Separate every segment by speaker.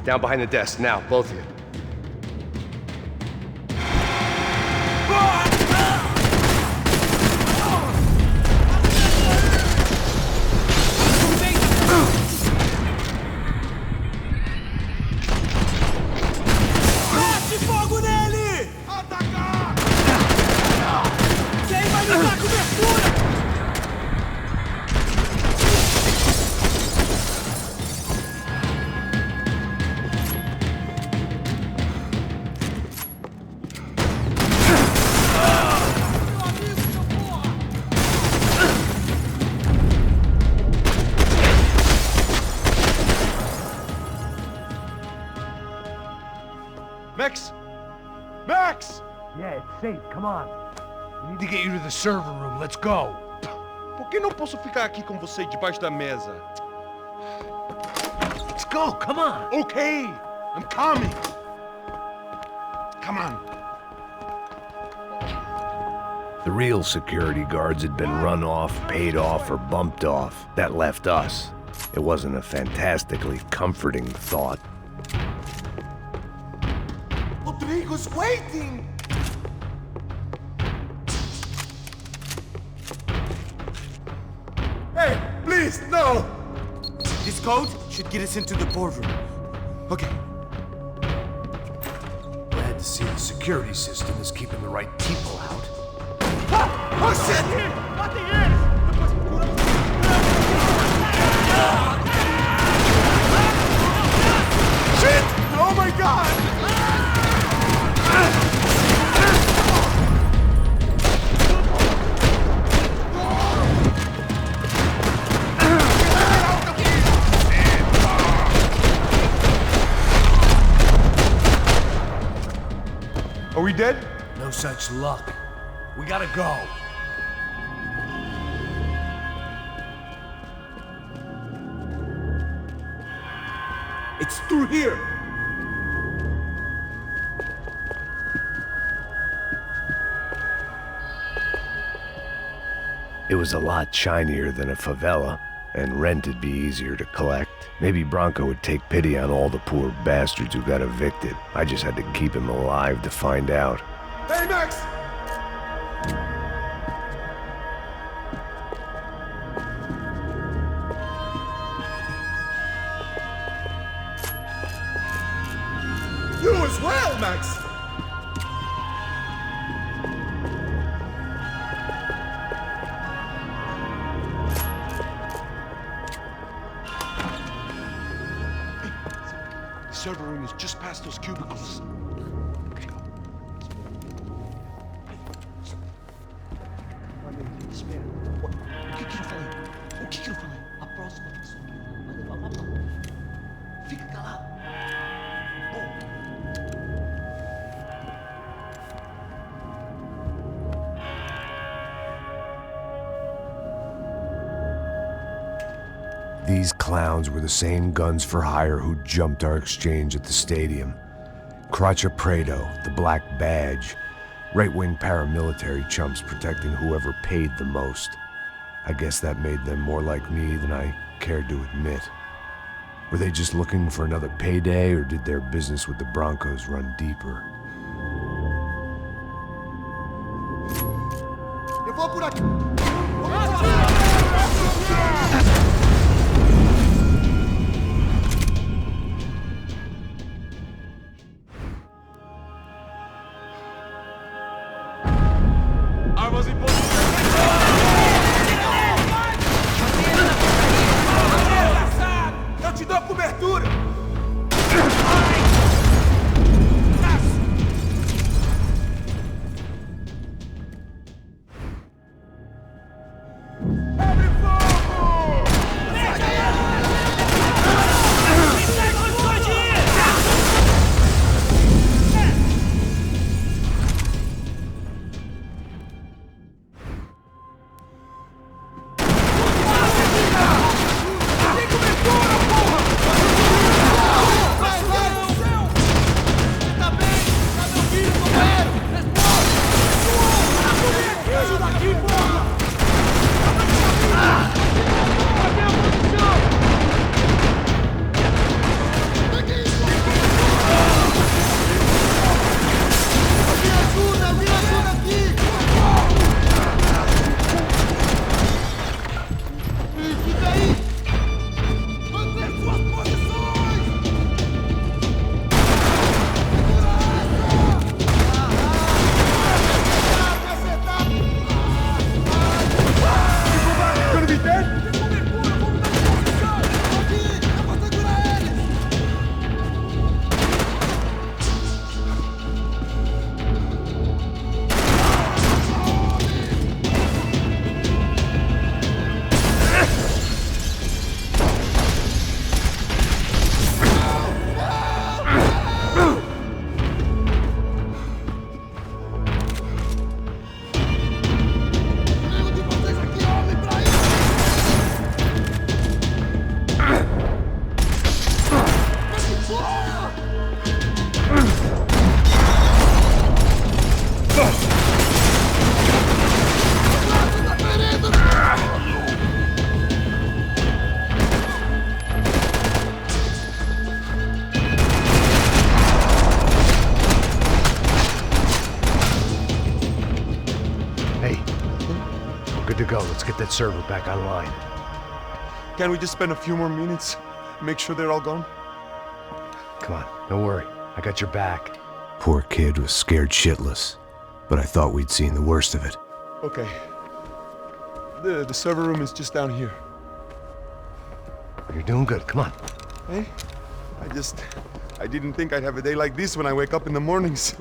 Speaker 1: Down behind the desk, now, both of you.
Speaker 2: Max! Max!
Speaker 3: Yeah, it's safe. Come on. We need to get you to the server room. Let's go.
Speaker 2: Por que não posso ficar aqui com você debaixo da mesa?
Speaker 3: Let's go. Come on.
Speaker 2: Okay, I'm coming. Come on.
Speaker 4: The real security guards had been run off, paid off, or bumped off. That left us. It wasn't a fantastically comforting thought.
Speaker 2: Rodrigo's waiting! Hey, please, no!
Speaker 5: This code should get us into the boardroom. Okay.
Speaker 3: Glad to see the security system is keeping the right people out.
Speaker 2: Oh shit! Shit! Oh my god! Are we dead?
Speaker 3: No such luck. We gotta go.
Speaker 5: It's through here.
Speaker 4: It was a lot shinier than a favela, and rent'd be easier to collect. Maybe Bronco would take pity on all the poor bastards who got evicted. I just had to keep him alive to find out.
Speaker 2: Hey, Max! You as well, Max! The server room is just past those cubicles. Okay.
Speaker 6: Espera. O que eu falei? O que eu falei? A próxima pessoa vai levar uma mão. Fica calado.
Speaker 3: These clowns were the same guns for hire who jumped our exchange at the stadium. Craccia Prado, the Black Badge, right-wing paramilitary chumps protecting whoever paid the most. I guess that made them more like me than I cared to admit. Were they just looking for another payday, or did their business with the Broncos run deeper?
Speaker 2: Eu vou por aqui. Armas em posição. Eu te dou cobertura. Abre fogo! Tem cobertura, porra!
Speaker 4: to go. Let's get that server back online.
Speaker 2: Can't we just spend a few more minutes? Make sure they're all gone?
Speaker 4: Come on, don't worry. I got your back.
Speaker 3: Poor kid was scared shitless, but I thought we'd seen the worst of it.
Speaker 2: Okay. The server room is just down here.
Speaker 4: You're doing good. Come on.
Speaker 2: Hey? I didn't think I'd have a day like this when I wake up in the mornings.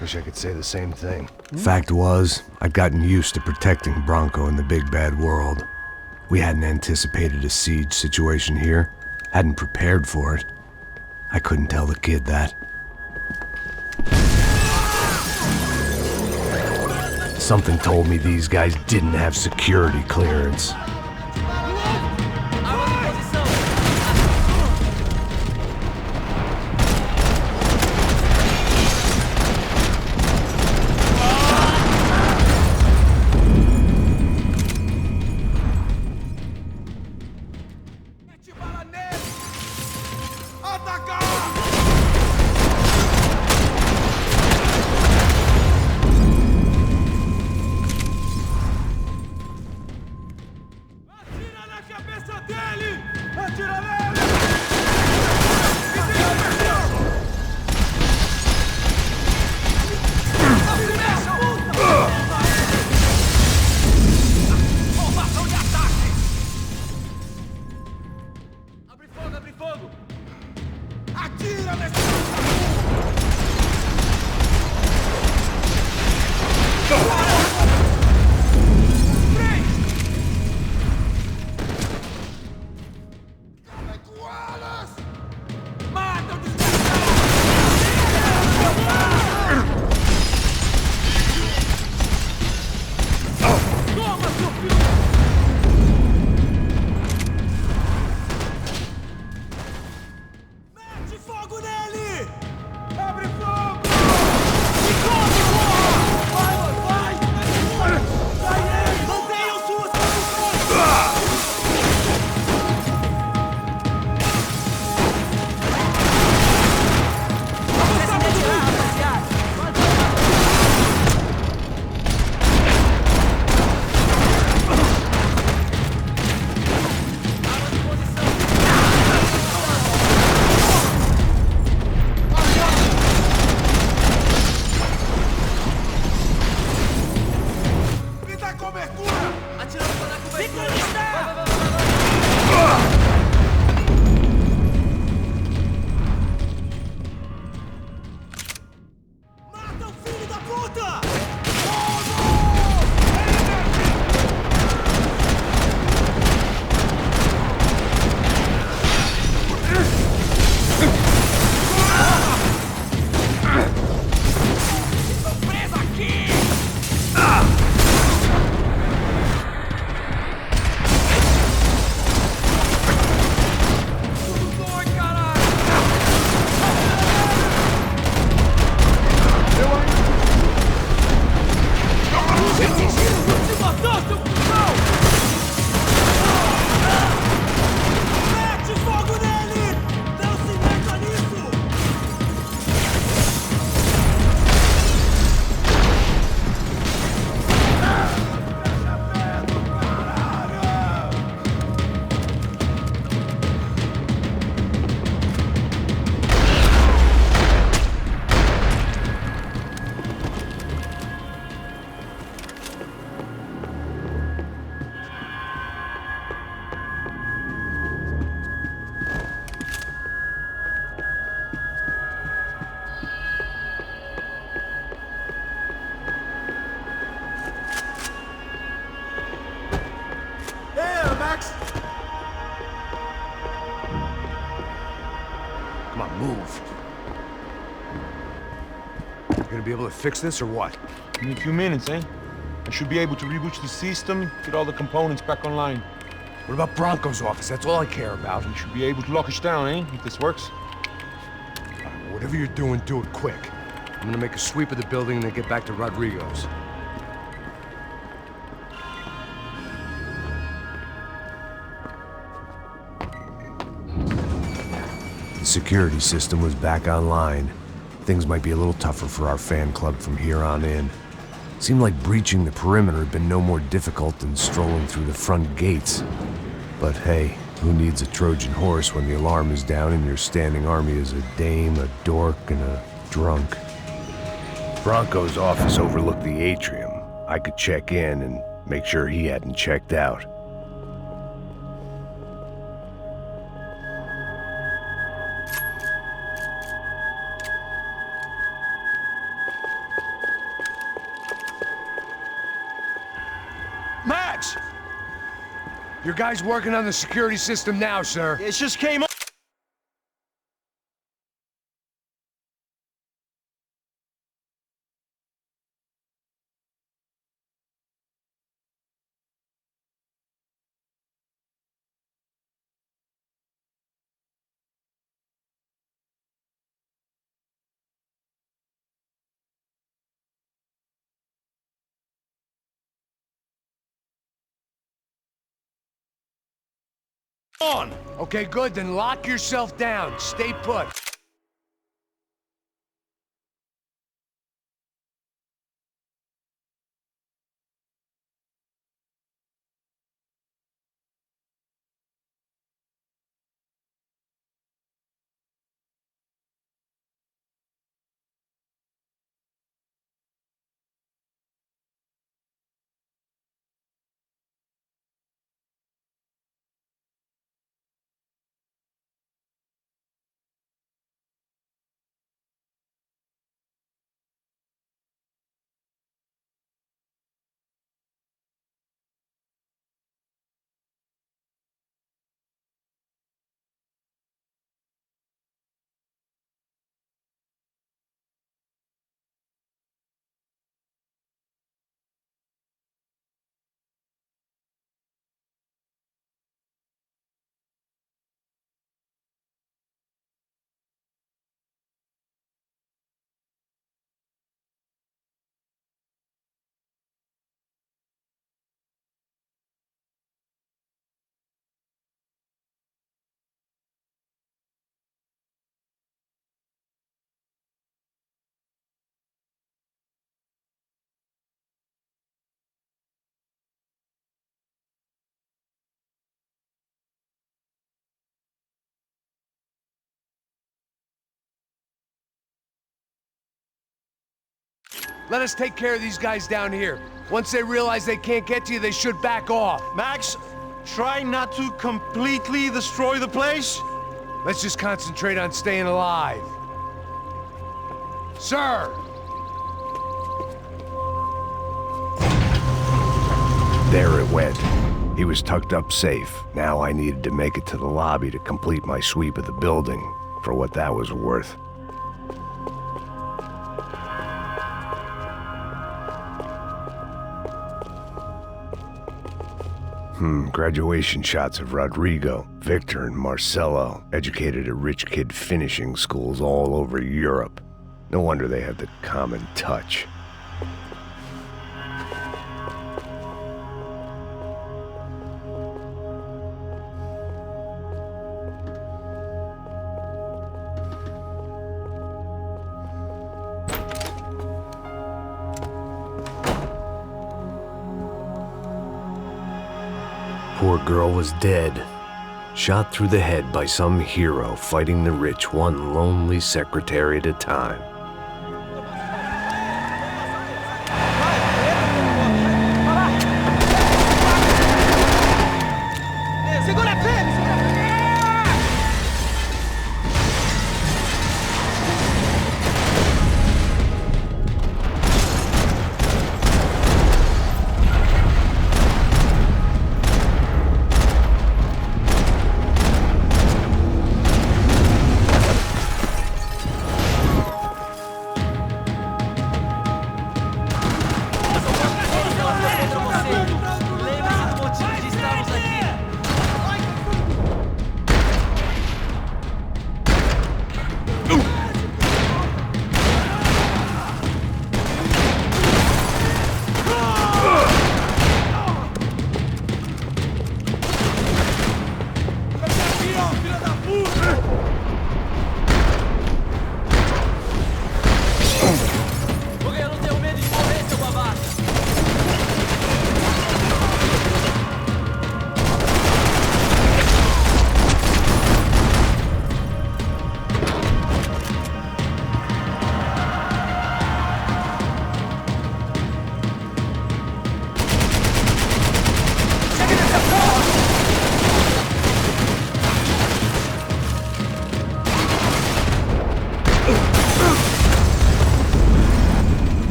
Speaker 4: Wish I could say the same thing.
Speaker 3: Fact was, I'd gotten used to protecting Bronco in the big bad world. We hadn't anticipated a siege situation here, hadn't prepared for it. I couldn't tell the kid that. Something told me these guys didn't have security clearance. Come on, move. You gonna be able to fix this or what?
Speaker 2: In a few minutes, eh? I should be able to reboot the system, get all the components back online.
Speaker 3: What about Bronco's office? That's all I care about.
Speaker 2: We should be able to lock us down, eh? If this works.
Speaker 3: Whatever you're doing, do it quick. I'm gonna make a sweep of the building and then get back to Rodrigo's. The security system was back online. Things might be a little tougher for our fan club from here on in. Seemed like breaching the perimeter had been no more difficult than strolling through the front gates. But hey, who needs a Trojan horse when the alarm is down and your standing army is a dame, a dork, and a drunk?
Speaker 4: Bronco's office overlooked the atrium. I could check in and make sure he hadn't checked out.
Speaker 1: Max! Your guy's working on the security system now, sir.
Speaker 5: It just came up.
Speaker 1: On! Okay, good, then lock yourself down. Stay put. Let us take care of these guys down here. Once they realize they can't get to you, they should back off.
Speaker 5: Max, try not to completely destroy the place.
Speaker 1: Let's just concentrate on staying alive. Sir!
Speaker 4: There it went. He was tucked up safe. Now I needed to make it to the lobby to complete my sweep of the building, for what that was worth. Graduation shots of Rodrigo, Victor, and Marcelo, educated at rich kid finishing schools all over Europe. No wonder they had the common touch.
Speaker 3: Poor girl was dead. Shot through the head by some hero fighting the rich one lonely secretary at a time.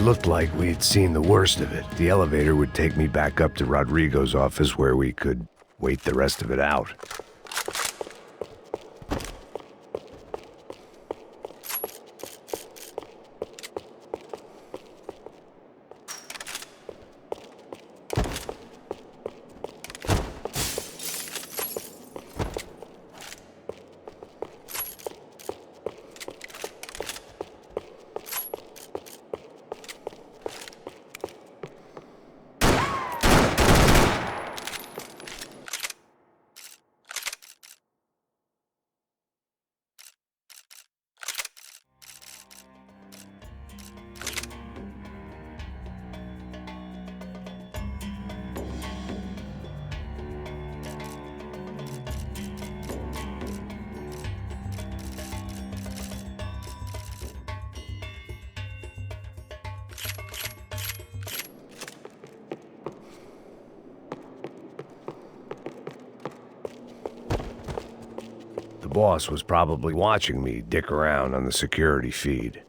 Speaker 4: looked like we had seen the worst of it. The elevator would take me back up to Rodrigo's office where we could wait the rest of it out. The boss was probably watching me dick around on the security feed.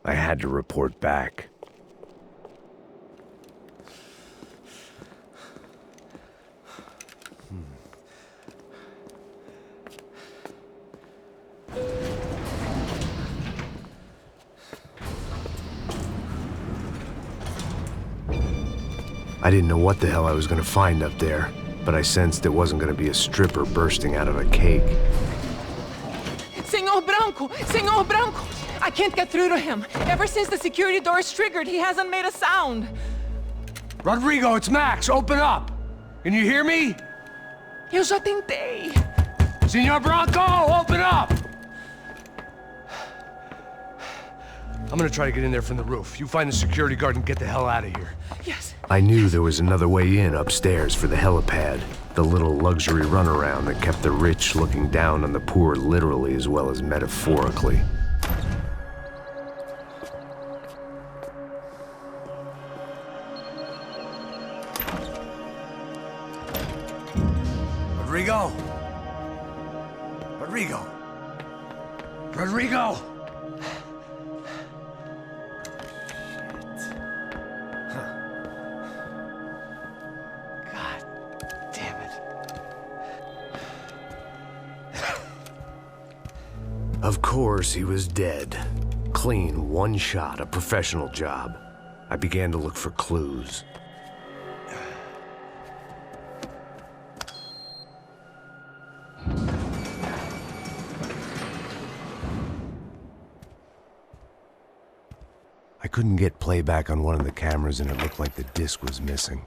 Speaker 4: I had to report back. I didn't know what the hell I was going to find up there, but I sensed it wasn't going to be a stripper bursting out of a cake.
Speaker 7: Senor Branco! I can't get through to him. Ever since the security door is triggered, he hasn't made a sound.
Speaker 1: Rodrigo, it's Max. Open up. Can you hear me?
Speaker 7: Eu já tentei.
Speaker 1: Senor Branco, open up! I'm gonna try to get in there from the roof. You find the security guard and get the hell out of here.
Speaker 7: Yes.
Speaker 4: I knew there was another way in upstairs for the helipad, the little luxury runaround that kept the rich looking down on the poor literally as well as metaphorically.
Speaker 1: Rodrigo? Rodrigo? Rodrigo?
Speaker 4: Of course, he was dead. Clean, one shot, a professional job. I began to look for clues. I couldn't get playback on one of the cameras and it looked like the disc was missing.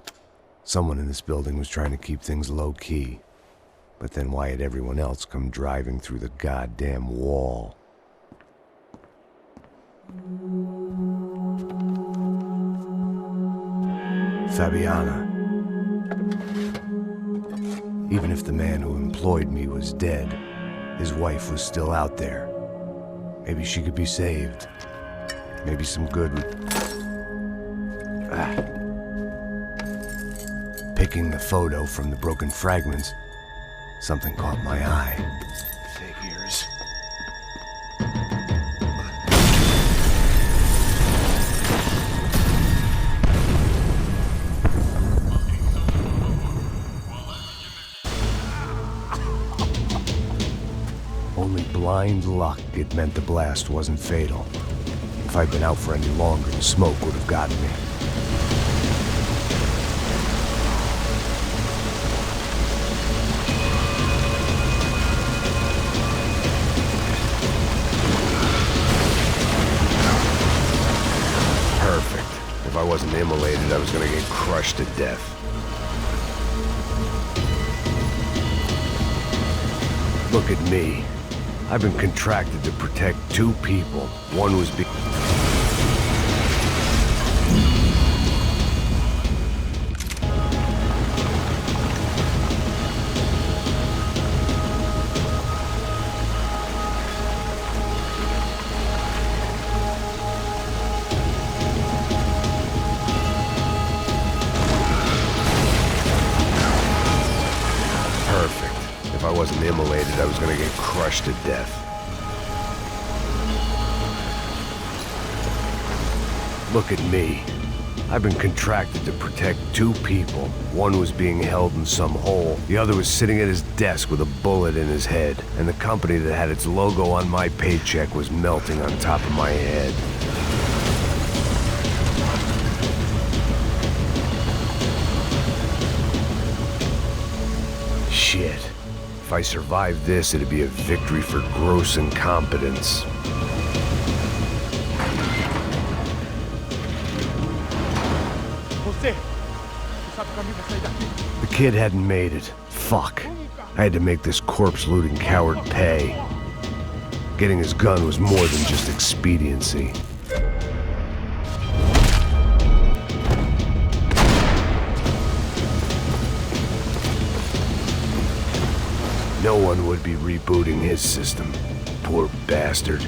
Speaker 4: Someone in this building was trying to keep things low-key. But then why had everyone else come driving through the goddamn wall? Fabiana. Even if the man who employed me was dead, his wife was still out there. Maybe she could be saved. Maybe some good would... Picking the photo from the broken fragments, something caught my eye. Figures. Only blind luck it meant the blast wasn't fatal. If I'd been out for any longer, the smoke would have gotten me. If I wasn't immolated, I was gonna get crushed to death. Look at me. I've been contracted to protect two people. One was If I wasn't immolated, I was gonna get crushed to death.
Speaker 3: Look at me. I've been contracted to protect two people. One was being held in some hole. The other was sitting at his desk with a bullet in his head. And the company that had its logo on my paycheck was melting on top of my head. Shit. If I survived this, it'd be a victory for gross incompetence. The kid hadn't made it. Fuck. I had to make this corpse-looting coward pay. Getting his gun was more than just expediency. No one would be rebooting his system. Poor bastard.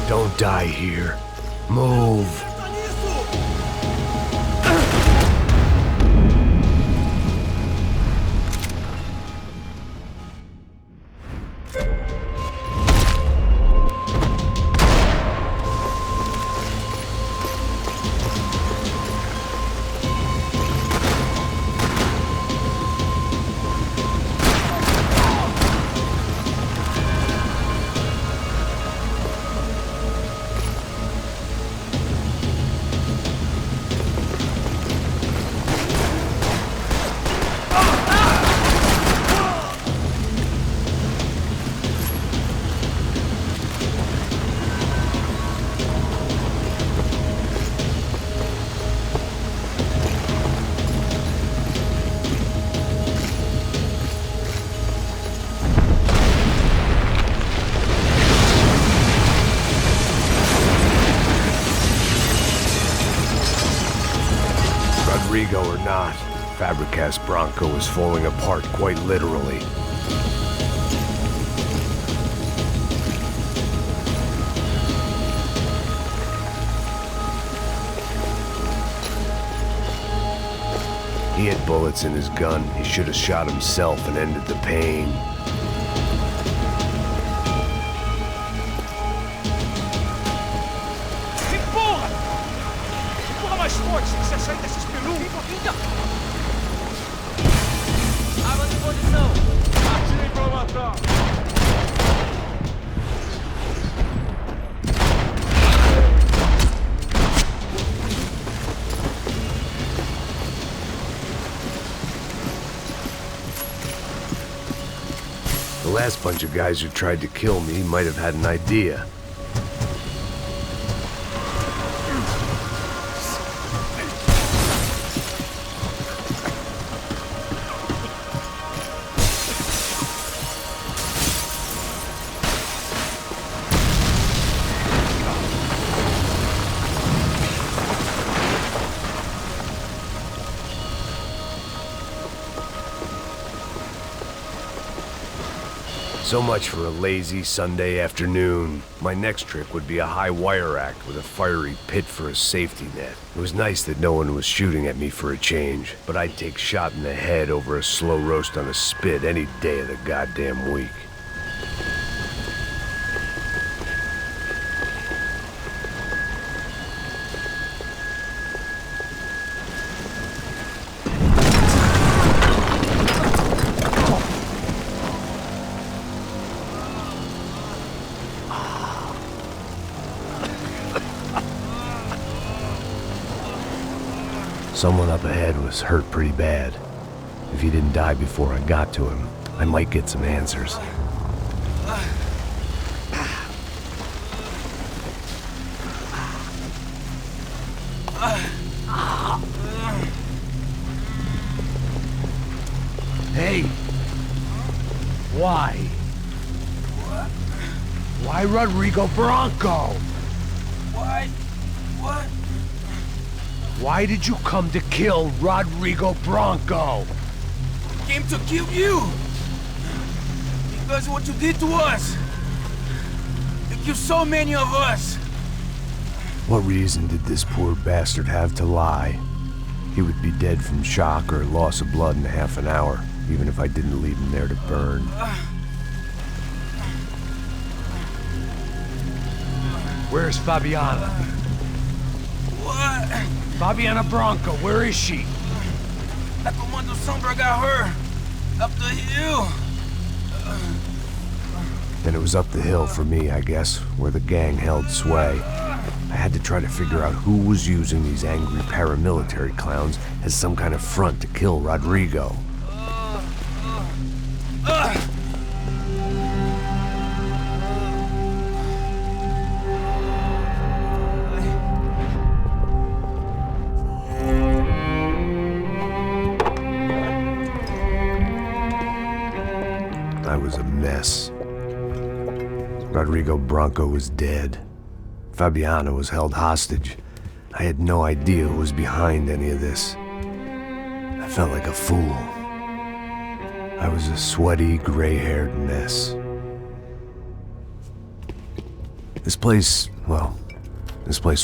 Speaker 3: Don't die here. Move. Rodrigo or not, Fabricas Bronco is falling apart quite literally. He had bullets in his gun. He should have shot himself and ended the pain.
Speaker 5: Mais forte, você sai desses peludos.
Speaker 6: Armas em posição.
Speaker 5: Atirem pra matar.
Speaker 3: The last bunch of guys who tried to kill me might have had an idea. So much for a lazy Sunday afternoon. My next trick would be a high wire act with a fiery pit for a safety net. It was nice that no one was shooting at me for a change, but I'd take shot in the head over a slow roast on a spit any day of the goddamn week. Someone up ahead was hurt pretty bad. If he didn't die before I got to him, I might get some answers.
Speaker 1: Hey! Why? Why Rodrigo Bronco?
Speaker 8: Why? What?
Speaker 1: Why did you come to kill Rodrigo Bronco?
Speaker 8: Came to kill you! Because of what you did to us! You killed so many of us!
Speaker 3: What reason did this poor bastard have to lie? He would be dead from shock or loss of blood in half an hour, even if I didn't leave him there to burn.
Speaker 1: Where's Fabiana?
Speaker 8: What?
Speaker 1: Fabiana Bronco, where is she?
Speaker 8: That Comando Sombra got her! Up the hill!
Speaker 3: Then it was up the hill for me, I guess, where the gang held sway. I had to try to figure out who was using these angry paramilitary clowns as some kind of front to kill Rodrigo. I was a mess. Rodrigo Bronco was dead. Fabiana was held hostage. I had no idea who was behind any of this. I felt like a fool. I was a sweaty, gray-haired mess. This place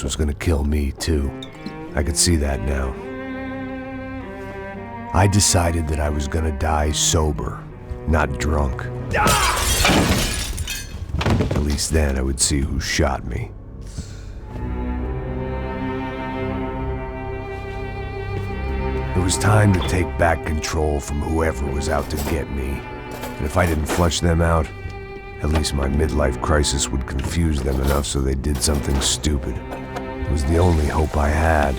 Speaker 3: was gonna kill me too. I could see that now. I decided that I was gonna die sober, not drunk. At least then I would see who shot me. It was time to take back control from whoever was out to get me. And if I didn't flush them out, at least my midlife crisis would confuse them enough so they did something stupid. It was the only hope I had.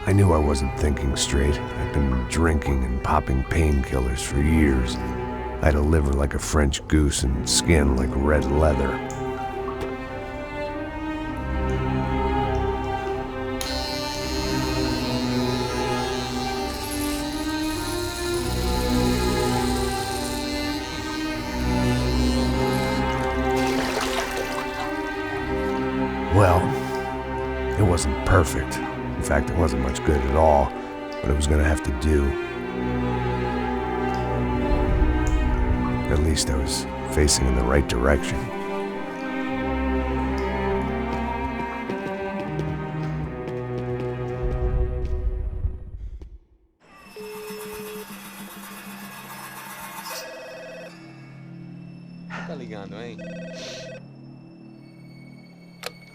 Speaker 3: I knew I wasn't thinking straight. I'd been drinking and popping painkillers for years. I had a liver like a French goose and skin like red leather. Well, it wasn't perfect. In fact, it wasn't much good at all, but it was gonna have to do. At least I was facing in the right direction.
Speaker 5: Tá ligando, hein?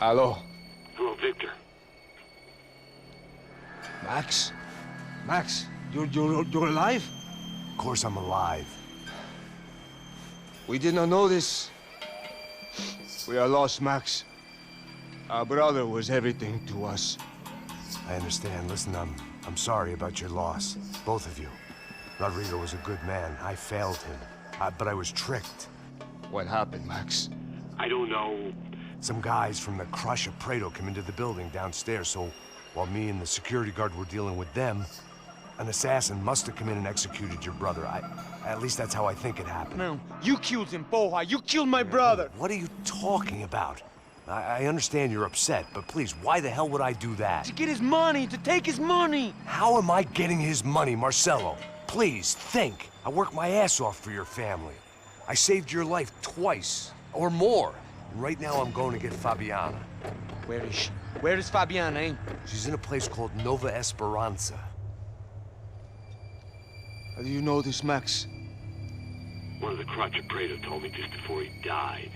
Speaker 2: Alô?
Speaker 9: Hello, Victor.
Speaker 5: Max? Max, you're alive?
Speaker 3: Of course I'm alive.
Speaker 5: We did not know this. We are lost, Max. Our brother was everything to us.
Speaker 3: I understand. Listen, I'm sorry about your loss. Both of you. Rodrigo was a good man. I failed him. But I was tricked.
Speaker 5: What happened, Max?
Speaker 9: I don't know.
Speaker 3: Some guys from the Crush of Prado came into the building downstairs, so while me and the security guard were dealing with them, an assassin must have come in and executed your brother. At least that's how I think it happened.
Speaker 5: Man, you killed him, Poha. You killed my brother.
Speaker 3: What are you talking about? I understand you're upset, but please, why the hell would I do that?
Speaker 5: To get his money, to take his money.
Speaker 3: How am I getting his money, Marcelo? Please, think. I worked my ass off for your family. I saved your life twice, or more. And right now I'm going to get Fabiana.
Speaker 5: Where is she? Where is Fabiana, eh?
Speaker 3: She's in a place called Nova Esperanza.
Speaker 5: How do you know this, Max?
Speaker 9: One of the Crotch Prado told me just before he died.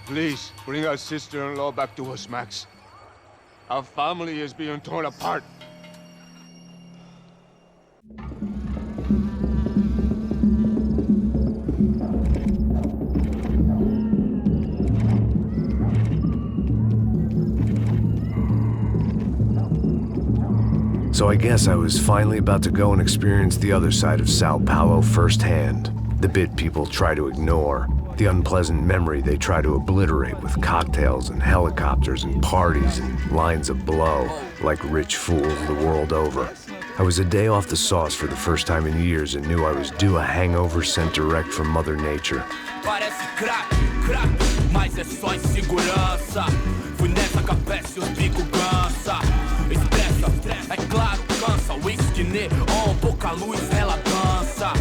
Speaker 5: Please, bring our sister-in-law back to us, Max. Our family is being torn apart.
Speaker 3: So I guess I was finally about to go and experience the other side of Sao Paulo firsthand. The bit people try to ignore. The unpleasant memory they try to obliterate with cocktails and helicopters and parties and lines of blow, like rich fools the world over. I was a day off the sauce for the first time in years and knew I was due a hangover sent direct from Mother Nature.
Speaker 8: Parece crack, crack, mas é só insegurança. Fui nessa capeste, os bico cansa. Estressa, é claro, cansa. Whisky, neon, pouca luz, ela dança.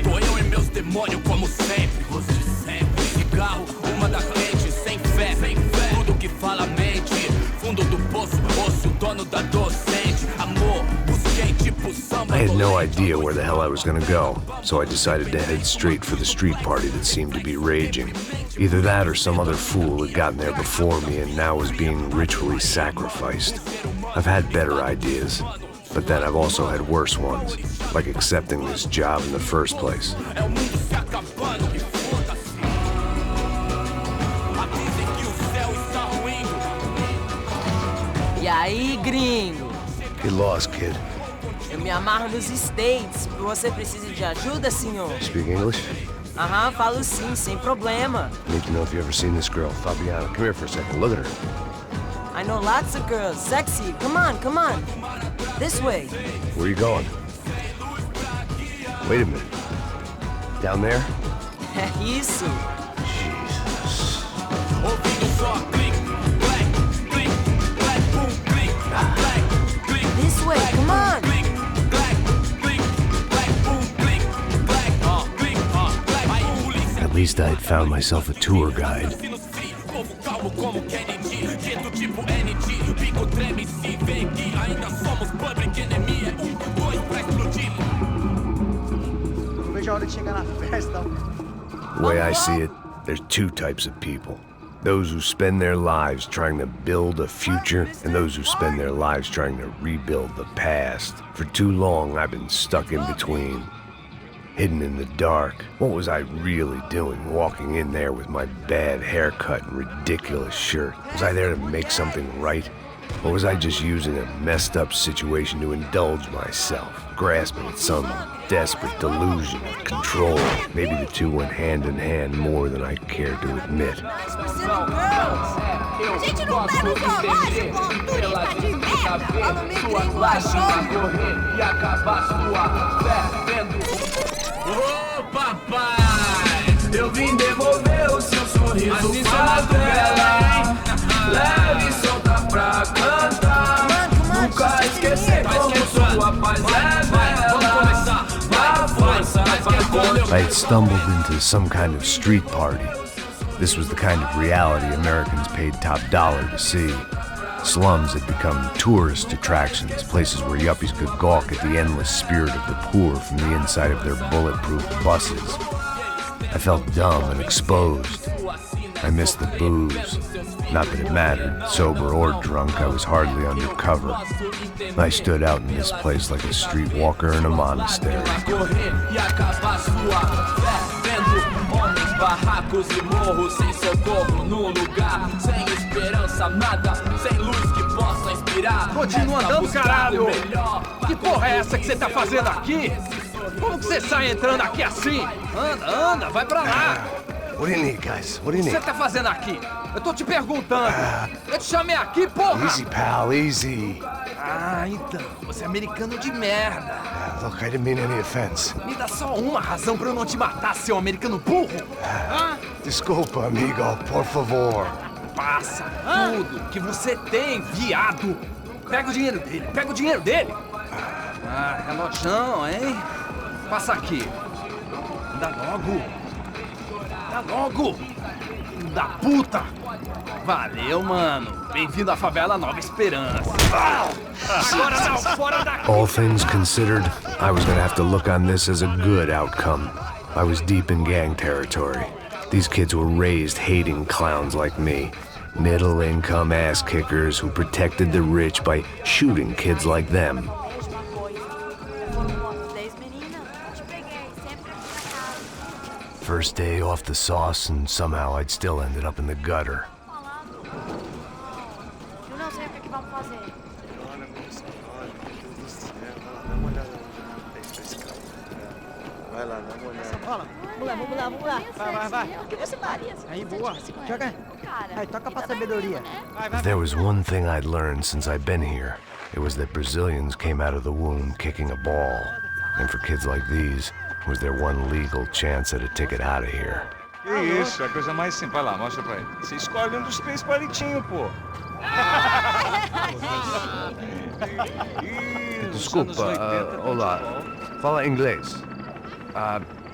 Speaker 8: Tô eu e meus demônios como sempre. Você sempre. Cigarro, uma da frente, sem fé. Tudo que fala mente. Fundo do poço, osso, dono da docente. Amor, busquei tipo samba.
Speaker 3: I had no idea where the hell I was gonna go, so I decided to head straight for the street party that seemed to be raging. Either that or some other fool had gotten there before me and now was being ritually sacrificed. I've had better ideas, but then I've also had worse ones, like accepting this job in the first place.
Speaker 10: E aí, gringo?
Speaker 3: Get lost, kid.
Speaker 10: Eu me amarro nos States. Você precisa de ajuda, senhor?
Speaker 3: Speak English?
Speaker 10: Aham, falo sim, sem problema.
Speaker 3: Need to know if you ever seen this girl, Fabiana. Come here for a second. Look at her.
Speaker 10: I know lots of girls. Sexy. Come on, come on. This way.
Speaker 3: Where are you going? Wait a minute. Down there?
Speaker 10: Isso.
Speaker 3: Jesus.
Speaker 10: This way, come on.
Speaker 3: At least I had found myself a tour guide. The way I see it, there's two types of people. Those who spend their lives trying to build a future, and those who spend their lives trying to rebuild the past. For too long, I've been stuck in between. Hidden in the dark. What was I really doing walking in there with my bad haircut and ridiculous shirt? Was I there to make something right? Or was I just using a messed up situation to indulge myself, grasping at some desperate delusion of control? Maybe the two went hand in hand more than I cared to admit.
Speaker 8: Ô papai, eu vim devolver o seu sorriso pra tela. Leve e solta pra cantar. Nunca esquecer como sua paz é bela. Dá força pra
Speaker 3: I had stumbled into some kind of street party. This was the kind of reality Americans paid top dollar to see. Slums had become tourist attractions, places where yuppies could gawk at the endless spirit of the poor from the inside of their bulletproof buses. I felt dumb and exposed. I missed the booze. Not that it mattered, sober or drunk, I was hardly undercover. I stood out in this place like a streetwalker in a monastery.
Speaker 8: Barracos e morros sem socorro num lugar sem esperança, nada, sem luz que possa inspirar.
Speaker 6: Continua andando, caralho! Que porra é essa que você tá fazendo aqui? Como que você sai entrando aqui assim? Anda, anda, vai pra lá!
Speaker 3: What do you need, guys? What do you
Speaker 6: O que
Speaker 3: need?
Speaker 6: você tá fazendo aqui? Eu tô te perguntando. Eu te chamei aqui, porra!
Speaker 3: Easy, pal, easy.
Speaker 6: Ah, então, você é americano de merda.
Speaker 3: Look, I didn't mean any offense.
Speaker 6: Me dá só uma razão pra eu não te matar, seu americano burro. Hã?
Speaker 3: Desculpa, amigo, por favor.
Speaker 6: Passa tudo que você tem, viado. Pega o dinheiro dele, pega o dinheiro dele. Ah, relojão, hein? Passa aqui. Dá logo. Dá logo. Filho da puta. Valeu, mano. Bem-vindo à favela Nova Esperança. Agora não, fora daqui.
Speaker 3: All things considered, I was gonna have to look on this as a good outcome. I was deep in gang territory. These kids were raised hating clowns like me. Middle-income ass-kickers who protected the rich by shooting kids like them. First day off the sauce, and somehow I'd still ended up in the gutter.
Speaker 11: Eu não sei o que vamos fazer. Vai lá, dá uma olhada.
Speaker 12: Bola. Vamos lá. Vai. Aí, boa. Joga. Aí, toca pra sabedoria.
Speaker 3: If there was one thing I'd learned since I'd been here, it was that Brazilians came out of the womb kicking a ball. And for kids like these, was their one legal chance at a ticket out of here.
Speaker 13: Que isso, é a coisa mais simples. Vai lá, mostra pra ele. Você escolhe um dos três palitinhos, pô.
Speaker 1: Desculpa, olá. Fala inglês.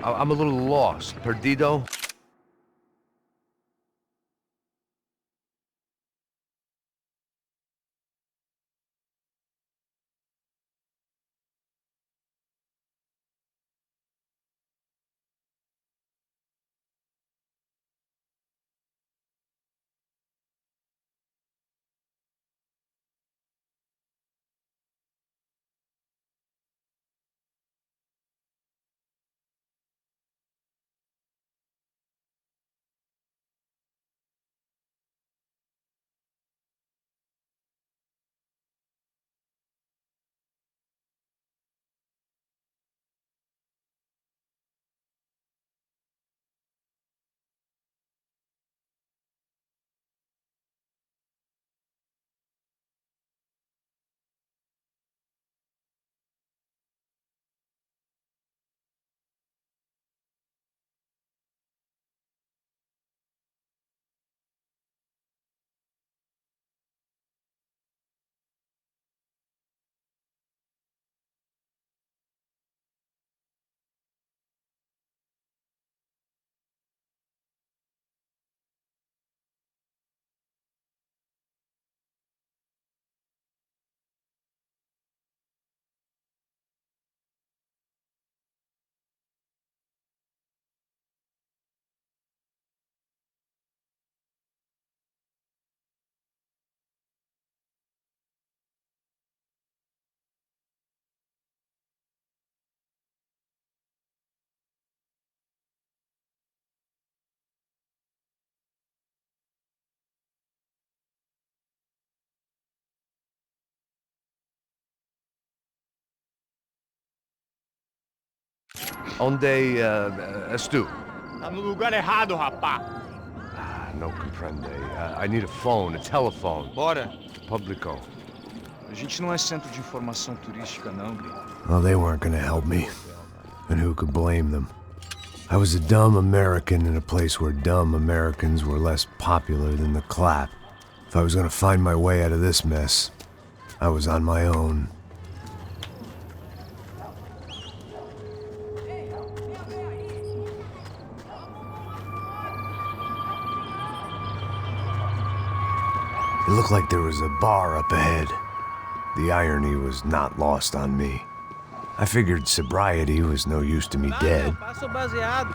Speaker 1: I'm a little lost. Perdido? Onde és tu?
Speaker 5: Tá no lugar errado, rapá.
Speaker 1: No comprende. I need a phone, a telephone.
Speaker 13: Bora.
Speaker 1: Publico.
Speaker 13: A gente não é centro de informação turística, não, gringo.
Speaker 3: Well, they weren't gonna help me. And who could blame them? I was a dumb American in a place where dumb Americans were less popular than the clap. If I was gonna find my way out of this mess, I was on my own. It looked like there was a bar up ahead. The irony was not lost on me. I figured sobriety was no use to me dead.
Speaker 12: Passo baseado.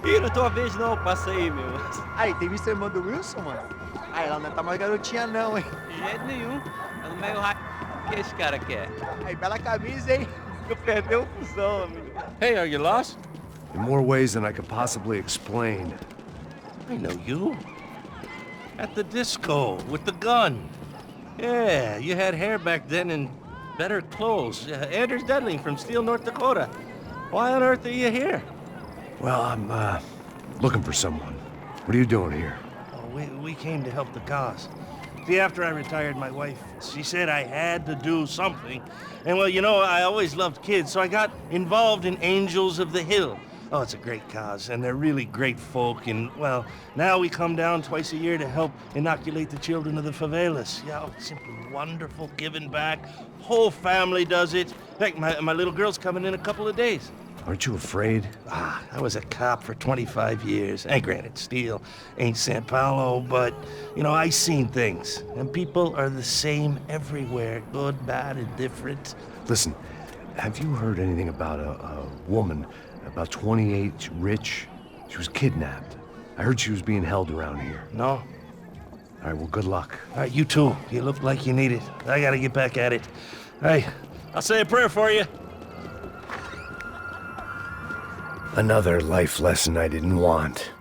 Speaker 11: Ih, não tua vez não, passa aí, meu.
Speaker 12: Aí, tem visto a irmã do Wilson, mano? Aí, ela não tá mais garotinha não, hein?
Speaker 11: De jeito nenhum. É no meio raio que esse cara quer.
Speaker 12: Aí, bela camisa, hein?
Speaker 11: Eu perdi o fusão, amigo.
Speaker 8: Hey, are you lost?
Speaker 1: In more ways than I could possibly explain.
Speaker 14: I know you. At the disco, with the gun. Yeah, you had hair back then and better clothes. Anders Dudley from Steele, North Dakota. Why on earth are you here?
Speaker 1: Well, I'm, looking for someone. What are you doing here?
Speaker 14: Oh, we came to help the cause. See, after I retired, my wife, she said I had to do something. And well, you know, I always loved kids, so I got involved in Angels of the Hill. Oh, it's a great cause, and they're really great folk, and, well, now we come down twice a year to help inoculate the children of the favelas. Yeah, oh, simply wonderful, giving back. Whole family does it. In fact, my little girl's coming in a couple of days.
Speaker 3: Aren't you afraid?
Speaker 14: I was a cop for 25 years. And granted, Steel ain't San Paulo, but, you know, I seen things. And people are the same everywhere, good, bad, and different.
Speaker 3: Listen, have you heard anything about a woman, about 28, rich? She was kidnapped. I heard she was being held around here.
Speaker 14: No?
Speaker 3: All right, well, good luck.
Speaker 14: All right, you too. You look like you need it. I gotta get back at it. Hey, I'll say a prayer for you.
Speaker 3: Another life lesson I didn't want.